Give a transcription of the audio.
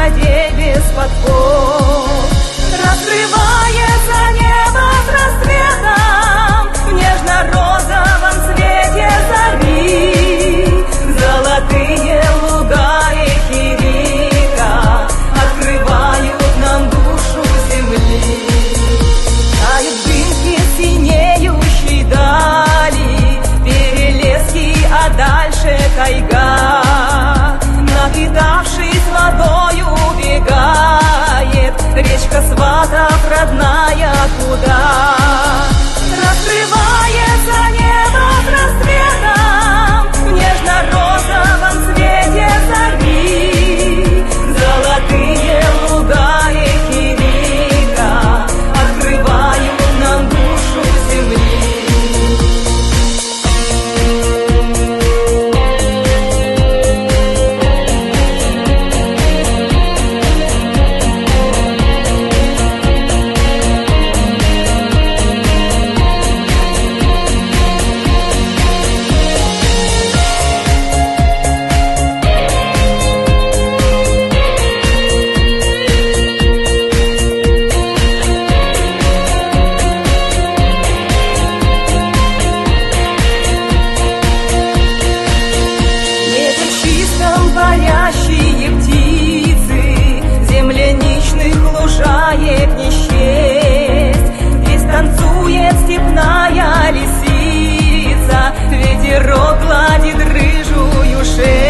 воде без подпор. Раскрывается небо с рассветом в нежно-розовом свете зари. Золотые луга реки Рика открывают нам душу земли. Тают дымки синеющей дали, перелески, а дальше тайга. Напитавшись водою, убегает речка Сватов родная куда. Раскрывается небо с рассветом в нежно-розовом свете зари. Золотые луга реки Рика открывают нам душу земли. Парящие птицы, земляничных лужаек не счесть. Здесь танцует степная лисица, ветерок гладит рыжую шею.